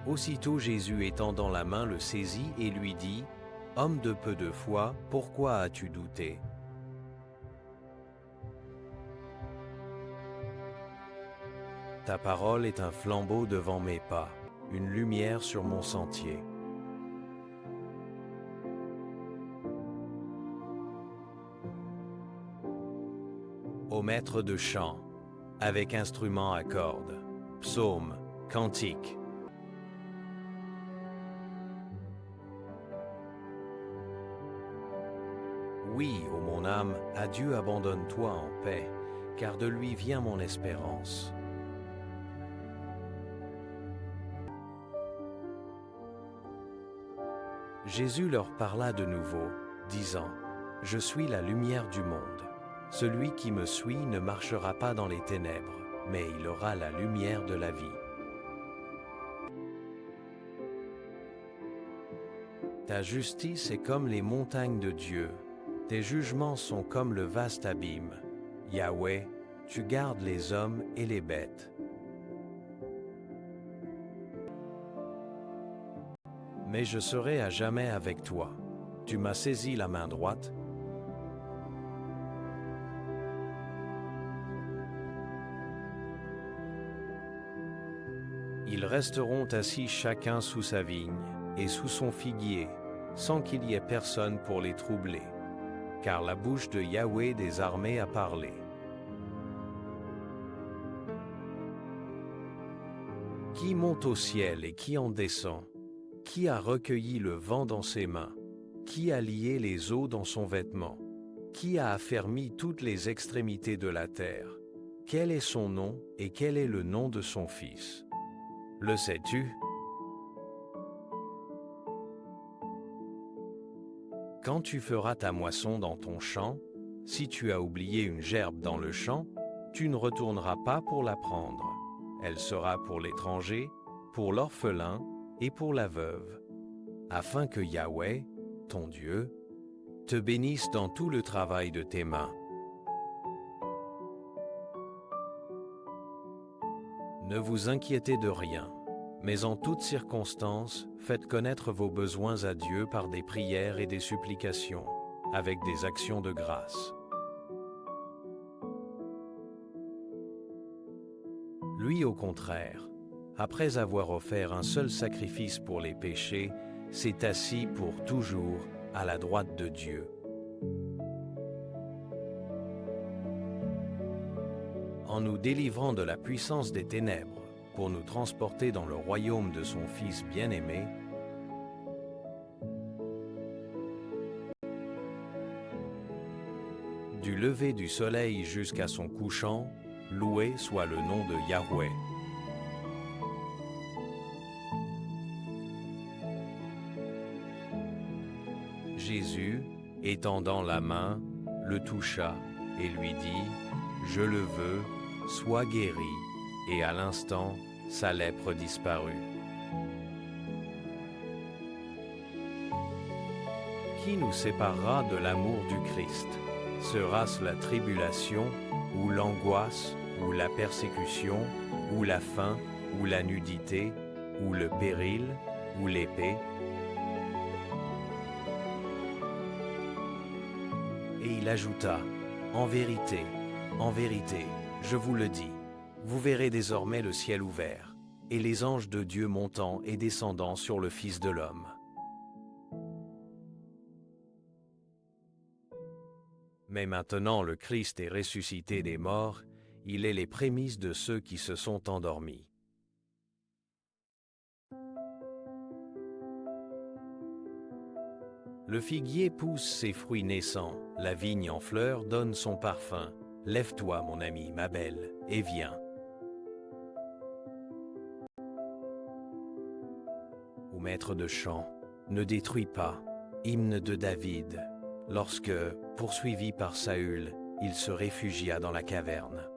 Aussitôt Jésus étendant la main le saisit et lui dit, « Homme de peu de foi, pourquoi as-tu douté ? Ta parole est un flambeau devant mes pas, une lumière sur mon sentier. » Au maître de chant, avec instrument à cordes, psaume, cantique. Oui, ô mon âme, à Dieu abandonne-toi en paix, car de lui vient mon espérance. Jésus leur parla de nouveau, disant, « Je suis la lumière du monde. Celui qui me suit ne marchera pas dans les ténèbres, mais il aura la lumière de la vie. » Ta justice est comme les montagnes de Dieu, tes jugements sont comme le vaste abîme. Yahweh, tu gardes les hommes et les bêtes. Mais je serai à jamais avec toi. Tu m'as saisi la main droite. Ils resteront assis chacun sous sa vigne et sous son figuier, sans qu'il y ait personne pour les troubler. Car la bouche de Yahweh des armées a parlé. Qui monte au ciel et qui en descend? Qui a recueilli le vent dans ses mains? Qui a lié les eaux dans son vêtement? Qui a affermi toutes les extrémités de la terre? Quel est son nom et quel est le nom de son fils? Le sais-tu? Quand tu feras ta moisson dans ton champ, si tu as oublié une gerbe dans le champ, tu ne retourneras pas pour la prendre. Elle sera pour l'étranger, pour l'orphelin et pour la veuve, afin que Yahweh, ton Dieu, te bénisse dans tout le travail de tes mains. Ne vous inquiétez de rien, mais en toutes circonstances, faites connaître vos besoins à Dieu par des prières et des supplications, avec des actions de grâce. Lui, au contraire, après avoir offert un seul sacrifice pour les péchés, s'est assis pour toujours à la droite de Dieu. En nous délivrant de la puissance des ténèbres pour nous transporter dans le royaume de son Fils bien-aimé, du lever du soleil jusqu'à son couchant, loué soit le nom de Yahweh. Jésus, étendant la main, le toucha et lui dit, « Je le veux, sois guéri. » Et à l'instant, sa lèpre disparut. Qui nous séparera de l'amour du Christ? Sera-ce la tribulation, ou l'angoisse, ou la persécution, ou la faim, ou la nudité, ou le péril, ou l'épée? Et il ajouta, « En vérité, je vous le dis, vous verrez désormais le ciel ouvert, et les anges de Dieu montant et descendant sur le Fils de l'homme. » Mais maintenant le Christ est ressuscité des morts, il est les prémices de ceux qui se sont endormis. Le figuier pousse ses fruits naissants, la vigne en fleurs donne son parfum. Lève-toi, mon ami, ma belle, et viens. Ô maître de chant, ne détruis pas, hymne de David, lorsque, poursuivi par Saül, il se réfugia dans la caverne.